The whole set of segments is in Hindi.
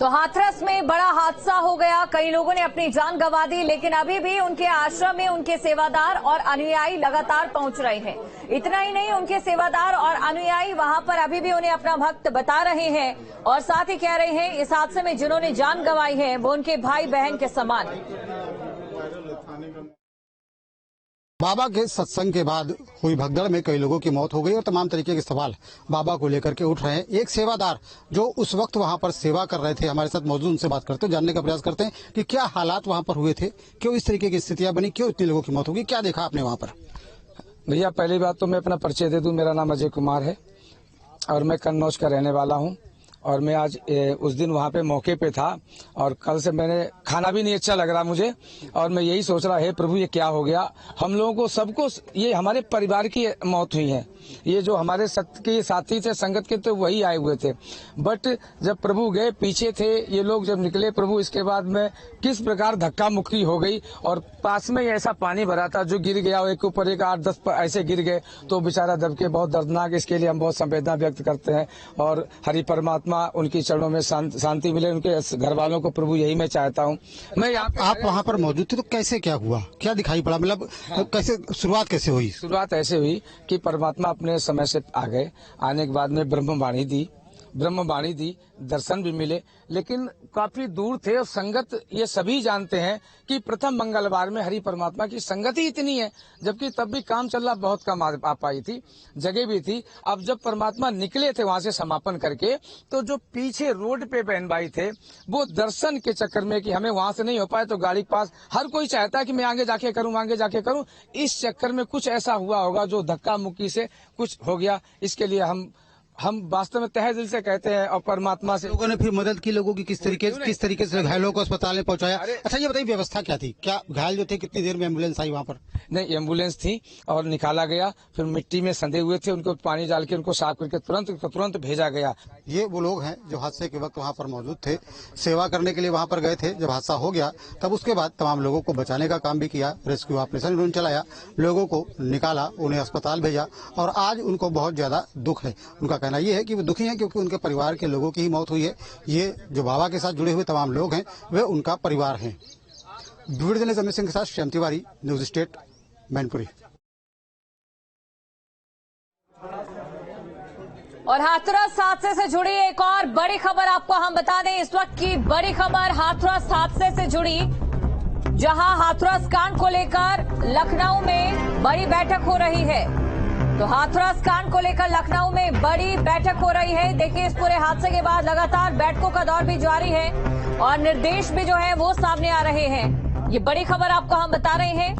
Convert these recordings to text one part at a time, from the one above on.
तो हाथरस में बड़ा हादसा हो गया। कई लोगों ने अपनी जान गंवा दी, लेकिन अभी भी उनके आश्रम में उनके सेवादार और अनुयायी लगातार पहुंच रहे हैं। इतना ही नहीं, उनके सेवादार और अनुयायी वहां पर अभी भी उन्हें अपना भक्त बता रहे हैं और साथ ही कह रहे हैं इस हादसे में जिन्होंने जान गंवाई है वो उनके भाई बहन के समान। बाबा के सत्संग के बाद हुई भगदड़ में कई लोगों की मौत हो गई और तमाम तरीके के सवाल बाबा को लेकर के उठ रहे हैं। एक सेवादार जो उस वक्त वहां पर सेवा कर रहे थे हमारे साथ मौजूद, उनसे बात करते हैं, जानने का प्रयास करते हैं कि क्या हालात वहां पर हुए थे, क्यों इस तरीके की स्थितियां बनी, क्यों इतने लोगों की मौत होगी, क्या देखा आपने वहां पर? भैया पहली बात तो मैं अपना परिचय दे दूं, मेरा नाम अजय कुमार है और मैं कन्नौज का रहने वाला हूं और मैं आज उस दिन वहां पे मौके पे था और कल से मैंने खाना भी नहीं अच्छा लग रहा मुझे और मैं यही सोच रहा है प्रभु ये क्या हो गया। हम लोगों को सबको, ये हमारे परिवार की मौत हुई है, ये जो हमारे सत्य के साथी थे संगत के तो वही आए हुए थे, बट जब प्रभु गए पीछे थे ये लोग, जब निकले प्रभु इसके बाद में किस प्रकार धक्का मुक्की हो गई और पास में ऐसा पानी भरा था जो गिर गया, एक ऊपर एक 8-10 ऐसे गिर गए तो बेचारा दब के बहुत दर्दनाक। इसके लिए हम बहुत संवेदना व्यक्त करते हैं और हरि परमात्मा उनकी चरणों में शांति मिले, उनके घर वालों को प्रभु यही मैं चाहता हूँ। मैं आप वहाँ पर मौजूद थे तो कैसे क्या हुआ, क्या दिखाई पड़ा, मतलब कैसे शुरुआत कैसे हुई? शुरुआत ऐसे हुई कि परमात्मा अपने समय से आ गए, आने के बाद में ब्रह्मवाणी दी, दर्शन भी मिले, लेकिन काफी दूर थे और संगत ये सभी जानते हैं कि प्रथम मंगलवार में हरि परमात्मा की संगत ही इतनी है, जबकि तब भी काम चल रहा, बहुत कम आ पाई थी, जगह भी थी। अब जब परमात्मा निकले थे वहां से समापन करके तो जो पीछे रोड पे बहन भाई थे वो दर्शन के चक्कर में कि हमें वहां से नहीं हो पाए तो गाड़ी पास, हर कोई चाहता है कि मैं आगे जाके करूं, इस चक्कर में कुछ ऐसा हुआ होगा जो धक्का मुक्की से कुछ हो गया। इसके लिए हम वास्तव में तहे दिल से कहते हैं और परमात्मा से। लोगों ने फिर मदद की, लोगों की किस तरीके से घायलों को अस्पताल में पहुंचाया? अच्छा ये बताइए व्यवस्था क्या थी, क्या घायल जो थे कितनी देर में एम्बुलेंस आई वहाँ पर? नहीं, एम्बुलेंस थी और निकाला गया, फिर मिट्टी में संधे हुए थे उनको पानी डाल के उनको साफ करके तुरंत भेजा गया। ये वो लोग हैं जो हादसे के वक्त वहाँ पर मौजूद थे, सेवा करने के लिए वहाँ पर गए थे। जब हादसा हो गया तब उसके बाद तमाम लोगों को बचाने का काम भी किया, रेस्क्यू ऑपरेशन उन्होंने चलाया, लोगों को निकाला, उन्हें अस्पताल भेजा और आज उनको बहुत ज्यादा दुख है। उनका कहना ये है कि वो दुखी हैं क्योंकि उनके परिवार के लोगों की ही मौत हुई है। ये जो बाबा के साथ जुड़े हुए तमाम लोग हैं वे उनका परिवार हैं। वीडियो जर्नलिस्ट अमित सिंह के साथ श्याम तिवारी, न्यूज स्टेट, मैनपुरी। और हाथरस हादसे से जुड़ी एक और बड़ी खबर आपको हम बता दें। इस वक्त की बड़ी खबर हाथरस हादसे से जुड़ी, जहां हाथरस कांड को लेकर लखनऊ में बड़ी बैठक हो रही है। तो हाथरस कांड को लेकर लखनऊ में बड़ी बैठक हो रही है। देखिए, इस पूरे हादसे के बाद लगातार बैठकों का दौर भी जारी है और निर्देश भी जो है वो सामने आ रहे हैं। ये बड़ी खबर आपको हम बता रहे हैं।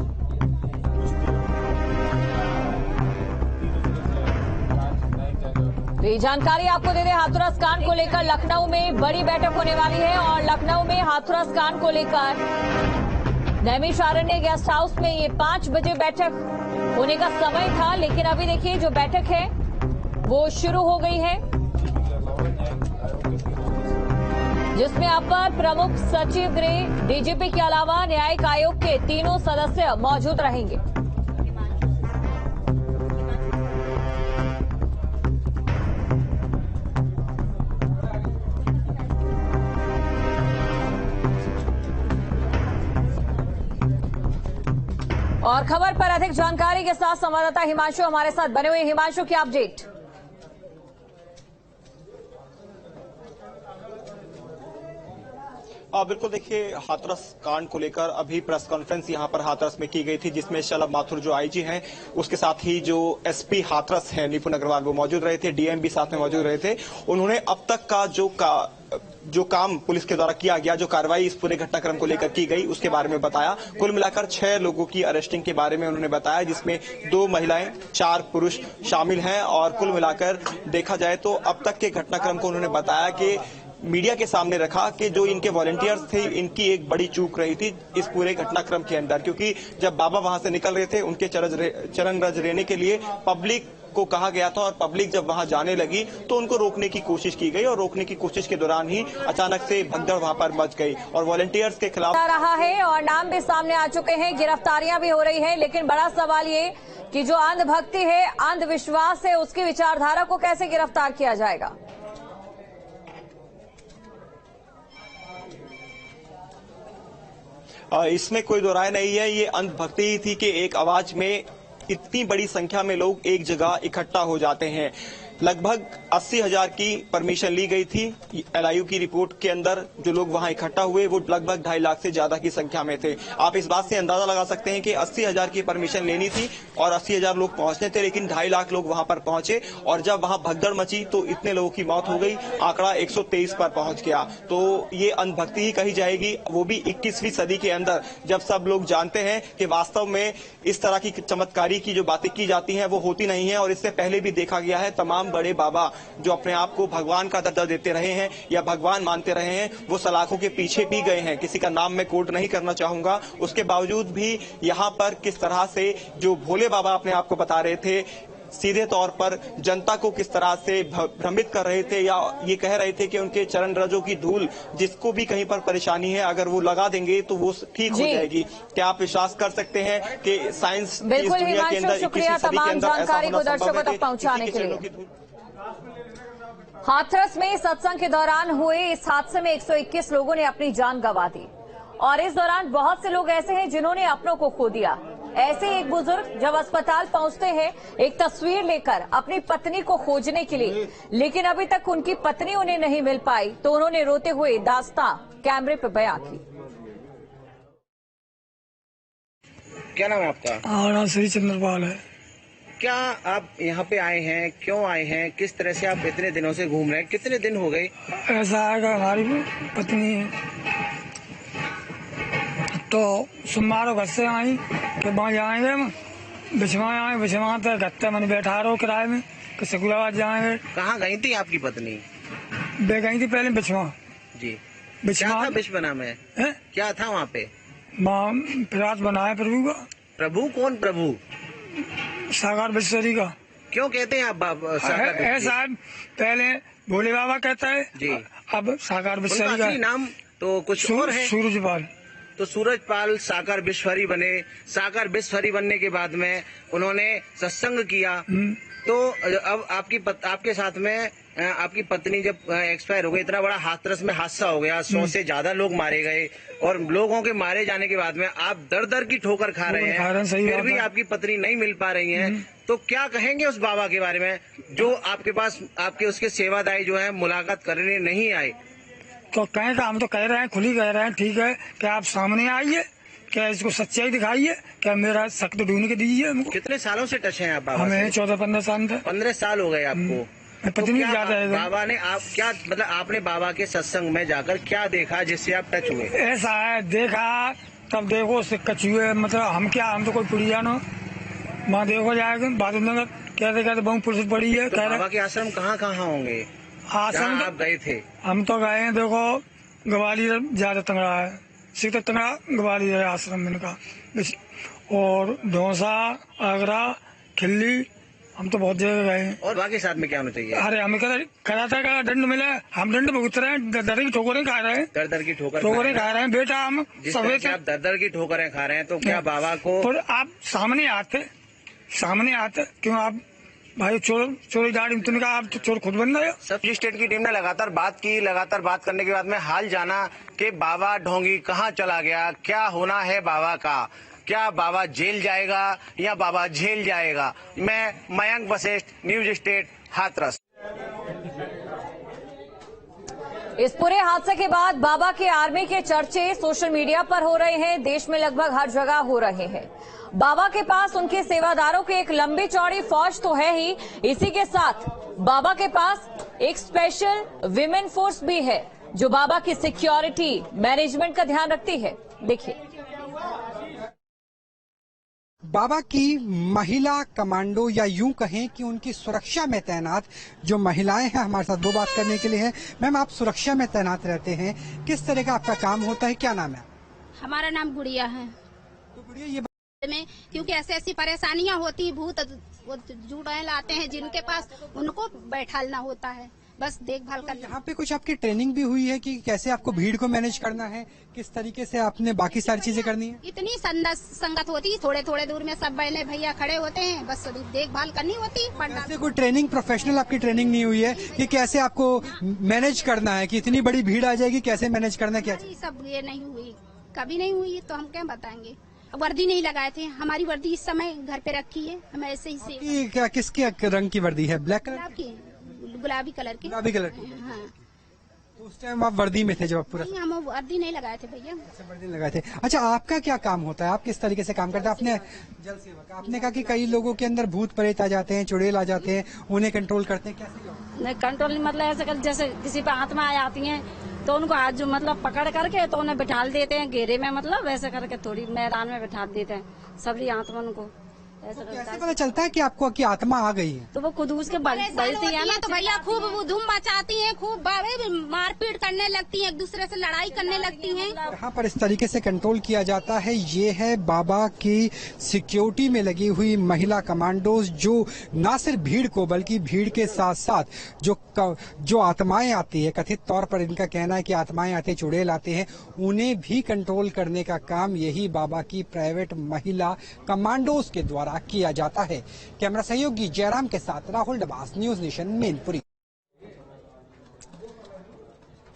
तो ये जानकारी आपको दे दें, हाथरस कांड को लेकर लखनऊ में बड़ी बैठक होने वाली है और लखनऊ में हाथरस कांड को लेकर नैमिषारण्य गेस्ट हाउस में ये 5 बजे बैठक होने का समय था, लेकिन अभी देखिए जो बैठक है वो शुरू हो गई है, जिसमें अपर प्रमुख सचिव गृह, डीजीपी के अलावा न्यायिक आयोग के 3 सदस्य मौजूद रहेंगे। और खबर पर अधिक जानकारी के साथ संवाददाता हिमांशु हमारे साथ बने हुए। हिमांशु, क्या अपडेट? बिल्कुल, देखिए हाथरस कांड को लेकर अभी प्रेस कॉन्फ्रेंस यहां पर हाथरस में की गई थी, जिसमें शलभ माथुर जो आईजी हैं, उसके साथ ही जो एसपी हाथरस हैं निपुण अग्रवाल वो मौजूद रहे थे, डीएम भी साथ में मौजूद रहे थे। उन्होंने अब तक का जो काम पुलिस के द्वारा किया गया, जो कार्रवाई इस पूरे घटनाक्रम को लेकर की गई उसके बारे में बताया। कुल मिलाकर 6 लोगों की अरेस्टिंग के बारे में उन्होंने बताया, जिसमें 2 महिलाएं 4 पुरुष शामिल हैं और कुल मिलाकर देखा जाए तो अब तक के घटनाक्रम को उन्होंने बताया कि मीडिया के सामने रखा कि जो इनके वॉलंटियर्स थे इनकी एक बड़ी चूक रही थी इस पूरे घटनाक्रम के अंदर, क्योंकि जब बाबा वहां से निकल रहे थे उनके चरण रज लेने के लिए पब्लिक को कहा गया था और पब्लिक जब वहां जाने लगी तो उनको रोकने की कोशिश की गई और रोकने की कोशिश के दौरान ही अचानक से भगदड़ वहां पर मच गई और वॉलंटियर्स के खिलाफ रहा है और नाम भी सामने आ चुके हैं, गिरफ्तारियां भी हो रही है। लेकिन बड़ा सवाल ये कि जो अंधभक्ति है, अंधविश्वास है, उसकी विचारधारा को कैसे गिरफ्तार किया जाएगा? इसमें कोई दो राय नहीं है। ये अंधभक्ति ही थी कि एक आवाज में इतनी बड़ी संख्या में लोग एक जगह इकट्ठा हो जाते हैं। लगभग 80,000 की परमिशन ली गई थी। एलआईयू की रिपोर्ट के अंदर जो लोग वहां इकट्ठा हुए वो लगभग 2.5 लाख से ज्यादा की संख्या में थे। आप इस बात से अंदाजा लगा सकते हैं कि 80,000 की परमिशन लेनी थी और 80,000 लोग पहुंचने थे, लेकिन 2.5 लाख लोग वहां पर पहुंचे और जब वहां भगदड़ मची तो इतने लोगों की मौत हो गई। आंकड़ा 123 पर पहुंच गया। तो ये अंधभक्ति ही कही जाएगी, वो भी 21वीं सदी के अंदर, जब सब लोग जानते हैं कि वास्तव में इस तरह की चमत्कारी की जो बातें की जाती हैं वो होती नहीं है। और इससे पहले भी देखा गया है, तमाम बड़े बाबा जो अपने आप को भगवान का दर्जा देते रहे हैं या भगवान मानते रहे हैं, वो सलाखों के पीछे भी गए हैं। किसी का नाम मैं कोट नहीं करना चाहूंगा। उसके बावजूद भी यहाँ पर किस तरह से जो भोले बाबा अपने आप को बता रहे थे, सीधे तौर पर जनता को किस तरह से भ्रमित कर रहे थे या ये कह रहे थे कि उनके चरण रजों की धूल जिसको भी कहीं पर परेशानी है अगर वो लगा देंगे तो वो ठीक हो जाएगी। क्या आप विश्वास कर सकते हैं कि साइंस की इस दुनिया के अंदर 21वीं सदी के अंदर ऐसा होना संभव है कि पहुंचाने के लिए? हाथरस में सत्संग के दौरान हुए इस हादसे में 121 लोगों ने अपनी जान गंवा दी और इस दौरान बहुत से लोग ऐसे हैं जिन्होंने अपनों को खो दिया। ऐसे एक बुजुर्ग जब अस्पताल पहुंचते हैं एक तस्वीर लेकर अपनी पत्नी को खोजने के लिए, लेकिन अभी तक उनकी पत्नी उन्हें नहीं मिल पाई तो उन्होंने रोते हुए दास्तां कैमरे पर बयां की। क्या नाम है आपका? नाम श्री चंद्रपाल है। क्या आप यहाँ पे आए हैं, क्यों आए हैं, किस तरह से आप इतने दिनों से घूम रहे हैं? कितने दिन हो गए? ऐसा है कि हमारी पत्नी है तो सोमवार घर से आई कि वहाँ जाएंगे बिछवा आए, बिछवा तो गत्ते मैंने बैठा रहो किराए में कि सकुलाबाद जाएंगे। कहाँ गई थी आपकी पत्नी? बे गई थी पहले बिछवा जी। बिछवा क्या था बिछवना में? क्या था वहाँ पे? वहाँ प्रयास बनाया प्रभु का। प्रभु कौन प्रभु? साकार बिस्वरी का। क्यों कहते हैं आप साकार? ऐसा पहले भोले बाबा कहता है जी, अब साकार बिस्वरी का नाम तो कुछ और है। सूरजपाल। तो सूरजपाल साकार बिस्वरी बने। साकार बिस्वरी बनने के बाद में उन्होंने सत्संग किया। तो अब आपके साथ में आपकी पत्नी जब एक्सपायर हो गई, इतना बड़ा हाथरस में हादसा हो गया, 100 से ज्यादा लोग मारे गए और लोगों के मारे जाने के बाद में आप दर दर की ठोकर खा रहे हैं, फिर भी आपकी पत्नी नहीं मिल पा रही है। तो क्या कहेंगे उस बाबा के बारे में जो आपके पास आपके उसके सेवादाई जो है मुलाकात करने नहीं आए? तो कहें हम तो कह रहे हैं, खुली कह रहे हैं, ठीक है क्या आप सामने आइए, क्या इसको सच्चाई दिखाइए, क्या मेरा शक तो ढूंढ के दीजिए हमको। कितने सालों से टच हैं आप बाबा? हमें 14-15 साल थे। 15 साल हो गए आपको? पत्नी तो ज्यादा है। बाबा ने आप क्या मतलब आपने बाबा के सत्संग में जाकर क्या देखा जिससे आप टच हुए? ऐसा है देखा तब देखो उससे कछुए मतलब हम तो कोई पुड़िया न वहाँ देखो जाएगा बाद में कहते बहुत पुलिस पड़ी है। तो बाबा के आश्रम कहाँ होंगे? आश्रम आप गए थे? हम तो गए हैं, देखो ग्वालियर ज्यादा तंगड़ा है, सिर्फ तंगड़ा ग्वालियर आश्रम में का, और ढोसा, आगरा, खिल्ली, हम तो बहुत जगह गए हैं। और बाकी साथ में क्या होना चाहिए? अरे हमें कराता का दंड मिले, हम दंड भुगत रहे हैं, दर की ठोकरें खा रहे हैं, दर की ठोकरें खा रहे हैं बेटा। हम सभी से आप दर की ठोकरें खा रहे हैं तो क्या बाबा को तो आप सामने आते क्यों? आप भाई चोरी गाड़ी तुमने कहा आप तो चोर खुद बन रहे हो। सब स्टेट की टीम ने लगातार बात करने के बाद में हाल जाना कि बाबा ढोंगी कहाँ चला गया, क्या होना है बाबा का, क्या बाबा जेल जाएगा या बाबा झेल जाएगा। मैं मयंक वशिष्ठ, न्यूज स्टेट, हाथरस। इस पूरे हादसे के बाद बाबा के आर्मी के चर्चे सोशल मीडिया पर हो रहे हैं, देश में लगभग हर जगह हो रहे हैं। बाबा के पास उनके सेवादारों की एक लंबी चौड़ी फौज तो है ही, इसी के साथ बाबा के पास एक स्पेशल विमेन फोर्स भी है जो बाबा की सिक्योरिटी मैनेजमेंट का ध्यान रखती है। देखिए, बाबा की महिला कमांडो या यूं कहें कि उनकी सुरक्षा में तैनात जो महिलाएं हैं हमारे साथ वो बात करने के लिए हैं। मैम, आप सुरक्षा में तैनात रहते हैं, किस तरह का आपका काम होता है, क्या नाम है? हमारा नाम गुड़िया है। तो गुड़िया, ये में क्योंकि ऐसी परेशानियां होती, भूत जुड़ैल आते हैं जिनके पास, उनको बैठालना होता है, बस देखभाल करना। यहाँ पे कुछ आपकी ट्रेनिंग भी हुई है कि कैसे आपको भीड़ को मैनेज करना है, किस तरीके से आपने बाकी सारी चीजें करनी है? इतनी संगत होती, थोड़े थोड़े दूर में सब बहने भैया खड़े होते हैं, बस देखभाल करनी होती। ऐसे कोई ट्रेनिंग, प्रोफेशनल आपकी ट्रेनिंग नहीं हुई है कि कैसे आपको मैनेज करना है, कि इतनी बड़ी भीड़ आ जाएगी कैसे मैनेज करना, क्या सब ये नहीं हुई। कभी नहीं हुई है तो हम क्या बताएंगे। वर्दी नहीं लगाए थे, हमारी वर्दी इस समय घर पे रखी है, हम ऐसे ही से। क्या किसके रंग की वर्दी है? ब्लैक कलर की, गुलाबी कलर की। गुलाबी कलर की। हाँ। तो उस टाइम आप वर्दी में थे जब आप पूरा? नहीं, हम वर्दी नहीं लगाए थे भैया। वर्दी लगाए थे। अच्छा, आपका क्या काम होता है? आप किस तरीके से काम करते हैं? आपने जल सेवक, आपने कहा कि कई लोगों के अंदर भूत प्रेत आ जाते हैं, चुड़ैल आ जाते हैं, उन्हें कंट्रोल करते हैं, कैसे? नहीं, कंट्रोल मतलब ऐसे कर, जैसे किसी पे आत्मा आ जाती है तो उनको आज जो मतलब पकड़ करके तो उन्हें बिठा देते हैं घेरे में, मतलब वैसे करके थोड़ी मैदान में बिठा देते हैं सभी आत्मा को। ऐसा कैसे पता चलता है कि आपको की आत्मा आ गई है? तो वो खुद उसके बलती है ना, तो भैया खूब वो धूम मचाती हैं, खूब मारपीट करने लगती हैं, एक दूसरे से लड़ाई करने लगती हैं। यहाँ पर इस तरीके से कंट्रोल किया जाता है। ये है बाबा की सिक्योरिटी में लगी हुई महिला कमांडोज, जो न सिर्फ भीड़ को बल्कि भीड़ के साथ साथ जो आत्माएं आती है, कथित तौर पर इनका कहना है कि आत्माएं आते हैं, चुड़ैल आते हैं, उन्हें भी कंट्रोल करने का काम यही बाबा की प्राइवेट महिला कमांडोज के द्वारा किया जाता है। कैमरा सहयोगी जयराम के साथ राहुल डबास, न्यूज नेशन, मैनपुरी।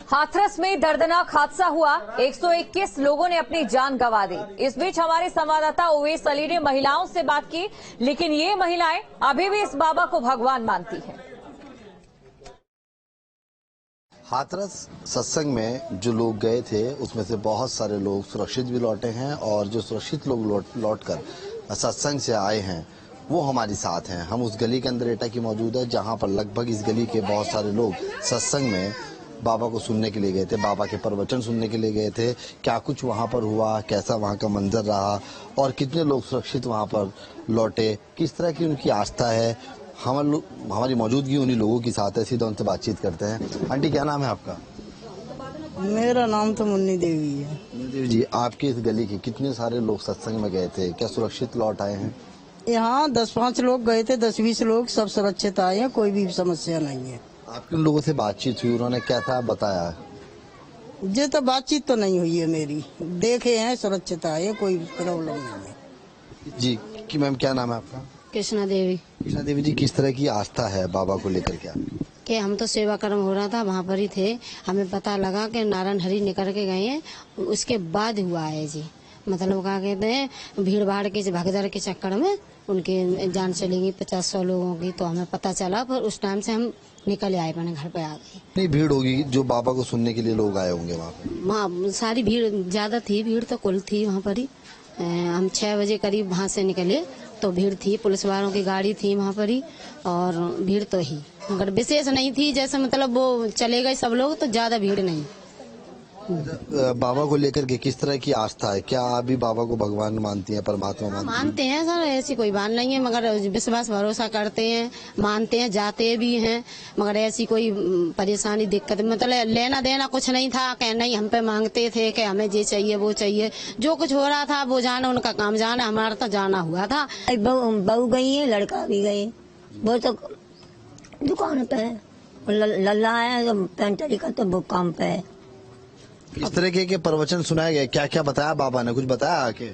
हाथरस में दर्दनाक हादसा हुआ, 121 लोगों ने अपनी जान गंवा दी। इस बीच हमारे संवाददाता ओवैस अली ने महिलाओं से बात की, लेकिन ये महिलाएं अभी भी इस बाबा को भगवान मानती हैं। हाथरस सत्संग में जो लोग गए थे उसमें से बहुत सारे लोग सुरक्षित भी लौटे हैं, और जो सुरक्षित लोग लौटकर सत्संग से आए हैं वो हमारे साथ हैं। हम उस गली के अंदर एटा की मौजूद है, जहां पर लगभग इस गली के बहुत सारे लोग सत्संग में बाबा को सुनने के लिए गए थे, बाबा के प्रवचन सुनने के लिए गए थे। क्या कुछ वहां पर हुआ, कैसा वहां का मंजर रहा और कितने लोग सुरक्षित वहां पर लौटे, किस तरह की उनकी आस्था है, हमारी मौजूदगी उन्हीं लोगों के साथ है। सीधा उनसे बातचीत करते हैं। आंटी, क्या नाम है आपका? मेरा नाम तो मुन्नी देवी है। मुन्नी देवी जी, आपके इस गली के कितने सारे लोग सत्संग में गए थे, क्या सुरक्षित लौट आए हैं? यहाँ 10-5 लोग गए थे, 10-20 लोग, सब सुरक्षित आए हैं, कोई भी समस्या नहीं है। आपके उन लोगों से बातचीत हुई, उन्होंने क्या था बताया? ये तो बातचीत तो नहीं हुई है मेरी, देखे हैं सुरक्षित आए, कोई प्रॉब्लम नहीं है। जी कि मैम, क्या नाम है आपका? कृष्णा देवी। कृष्णा देवी जी, किस तरह की आस्था है बाबा को लेकर के? कि हम तो सेवा कर्म हो रहा था, वहाँ पर ही थे, हमें पता लगा कि नारायण हरि निकल के गए हैं, उसके बाद हुआ है जी। मतलब क्या कहते हैं, भीड़ भाड़ के भगदड़ के चक्कर में उनके जान चलेगी 50-100 लोगों की, तो हमें पता चला, पर उस टाइम से हम निकल आए, अपने घर पे आ गए। नहीं, भीड़ होगी जो बाबा को सुनने के लिए लोग आए होंगे वहाँ पे? वहाँ सारी भीड़ ज्यादा थी, भीड़ तो कुल थी वहाँ पर ही। हम 6 बजे करीब वहाँ से निकले तो भीड़ थी, पुलिस वालों की गाड़ी थी वहाँ पर ही, और भीड़ तो ही, मगर विशेष नहीं थी, जैसे मतलब वो चले गए सब लोग, तो ज्यादा भीड़ नहीं। बाबा को लेकर के किस तरह की आस्था है? क्या आप भी बाबा को भगवान मानती हैं, परमात्मा मानते हैं सर, ऐसी कोई बात नहीं है, मगर विश्वास भरोसा करते हैं, मानते हैं, जाते भी हैं, मगर ऐसी कोई परेशानी दिक्कत मतलब लेना देना कुछ नहीं था। कि नहीं हम पे मांगते थे कि हमें ये चाहिए वो चाहिए, जो कुछ हो रहा था वो जाना, उनका काम जाना, हमारा तो जाना हुआ था। बहू गई है, लड़का भी गए, वो तो दुकान पे है, लल्ला है पेंटरी का, तो वो काम पे है। किस तरह के प्रवचन सुनाए गए, क्या क्या बताया बाबा ने, कुछ बताया आके?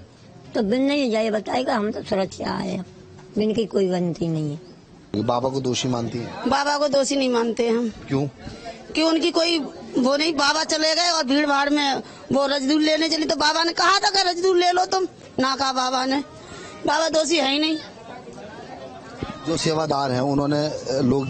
तो बिन नहीं जाए बताएगा, हम तो सुरक्षा आए, बिन की कोई गलती नहीं है। बाबा को दोषी मानती है? बाबा को दोषी नहीं मानते हम। क्यों? क्यों, उनकी कोई वो नहीं, बाबा चले गए और भीड़ भाड़ में वो रजदूल लेने चली, तो बाबा ने कहा था कि रजदूल ले लो तुम, ना कहा बाबा ने। बाबा दोषी है ही नहीं। जो सेवादार हैं उन्होंने, लोग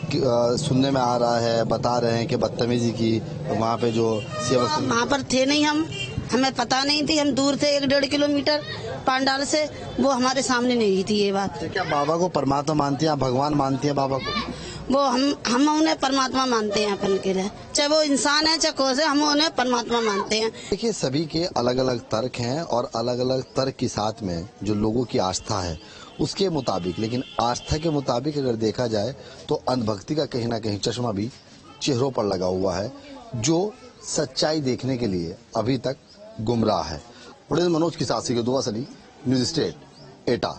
सुनने में आ रहा है, बता रहे हैं कि बदतमीजी की वहाँ पे जो सेवक। वहाँ पर थे नहीं हम, हमें पता नहीं थी, हम दूर थे 1-1.5 किलोमीटर पांडाल से, वो हमारे सामने नहीं थी ये बात। क्या बाबा को परमात्मा मानती हैं, भगवान मानती हैं बाबा को? वो हम उन्हें परमात्मा मानते हैं अपन के लिए, चाहे वो इंसान है चाहे कोई है, हम उन्हें परमात्मा मानते हैं। देखिए, सभी के अलग अलग तर्क हैं, और अलग अलग तर्क के साथ में जो लोगों की आस्था है उसके मुताबिक, लेकिन आस्था के मुताबिक अगर देखा जाए तो अंधभक्ति का कहीं ना कहीं चश्मा भी चेहरों पर लगा हुआ है, जो सच्चाई देखने के लिए अभी तक गुमराह है। बड़े मनोज की साथी दुआ सली, न्यूज स्टेट, एटा।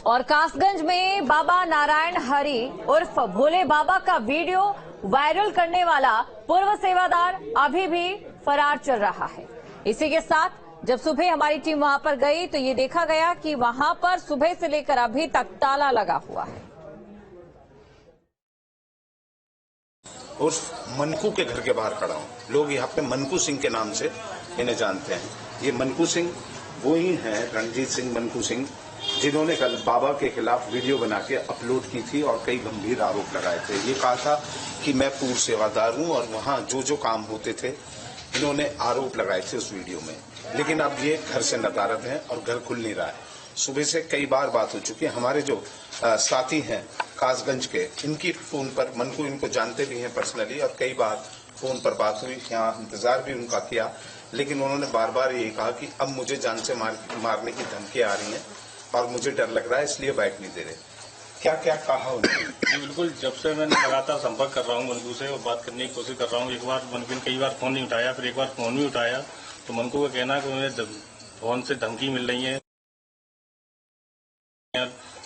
और कासगंज में बाबा नारायण हरि उर्फ भोले बाबा का वीडियो वायरल करने वाला पूर्व सेवादार अभी भी फरार चल रहा है। इसी के साथ जब सुबह हमारी टीम वहां पर गई तो ये देखा गया कि वहां पर सुबह से लेकर अभी तक ताला लगा हुआ है। उर्फ मनकू के घर के बाहर खड़ा हूँ। लोग यहाँ पे मनकू सिंह के नाम से इन्हें जानते हैं। ये मनकू सिंह वो ही हैं, रणजीत सिंह मनकू सिंह, जिन्होंने कल बाबा के खिलाफ वीडियो बना के अपलोड की थी और कई गंभीर आरोप लगाए थे। ये कहा था कि मैं पूर्व सेवादार हूँ और वहाँ जो जो काम होते थे इन्होंने आरोप लगाए थे उस वीडियो में। लेकिन अब ये घर से नदारद हैं और घर खुल नहीं रहा है। सुबह से कई बार बात हो चुकी है। हमारे जो साथी हैं कासगंज के, इनकी फोन पर, मनकू इनको जानते भी हैं पर्सनली, और कई बार फोन पर बात हुई, यहाँ इंतजार भी उनका किया, लेकिन उन्होंने बार बार यही कहा कि अब मुझे जान से मारने की धमकियां आ रही हैं और मुझे डर लग रहा है, इसलिए बैठ नहीं दे रहे। क्या क्या कहा उन्होंने? बिल्कुल, जब से मैंने लगातार संपर्क कर रहा हूँ मनकू से और बात करने की कोशिश कर रहा हूँ। एक बार मनकू ने कई बार फोन नहीं उठाया, फिर एक बार फोन भी उठाया तो मनकू का कहना है कि मुझे फोन से धमकी मिल रही है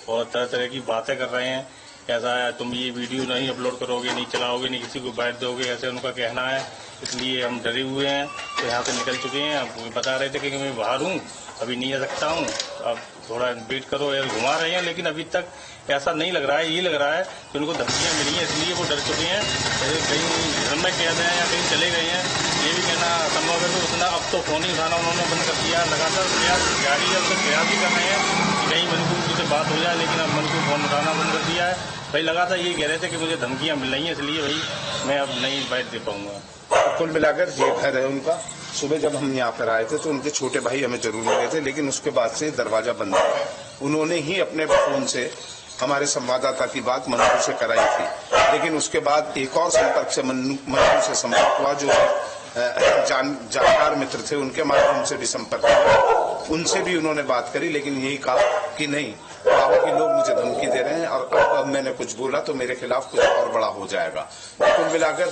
और तरह तरह की बातें कर रहे हैं। ऐसा है, तुम ये वीडियो नहीं अपलोड करोगे, नहीं चलाओगे, नहीं किसी को बैठ दोगे, ऐसे उनका कहना है। इसलिए हम डरे हुए हैं, तो यहाँ से निकल चुके हैं। अब बता रहे थे कि मैं बाहर हूँ, अभी नहीं आ सकता हूँ, अब थोड़ा वेट करो। घुमा रहे हैं, लेकिन अभी तक ऐसा नहीं लग रहा है। ये लग रहा है कि उनको धमकियाँ मिली हैं, इसलिए वो डर चुके हैं। कहीं घर में कैद हैं या कहीं चले गए हैं, ये भी कहना संभव है। तो उतना अब तो फोन ही उठाना उन्होंने बंद कर दिया। लगातार प्रयास जारी है, उनसे प्रयास भी कर रहे हैं कि कहीं मनकू से बात हो जाए, लेकिन अब मनकू फोन उठाना बंद कर दिया है। भाई लगातार ये कह रहे थे कि मुझे धमकियाँ मिल रही हैं, इसलिए भाई मैं अब नहीं बैठ दे पाऊंगा। तो कुल मिलाकर ये घर है उनका। सुबह जब हम यहाँ पर आए थे तो उनके छोटे भाई हमें जरूर मिले थे, लेकिन उसके बाद से दरवाजा बंद है। उन्होंने ही अपने फोन से हमारे संवाददाता की बात मनकू से कराई थी, लेकिन उसके बाद एक और संपर्क से मनकू से संपर्क हुआ, जो जानकार मित्र थे, उनके माध्यम से भी संपर्क हुआ। उनसे भी उन्होंने बात करी, लेकिन यही कहा कि नहीं, बाबा के लोग मुझे धमकी दे रहे हैं और अब मैंने कुछ बोला तो मेरे खिलाफ कुछ और बड़ा हो जाएगा। कुल मिलाकर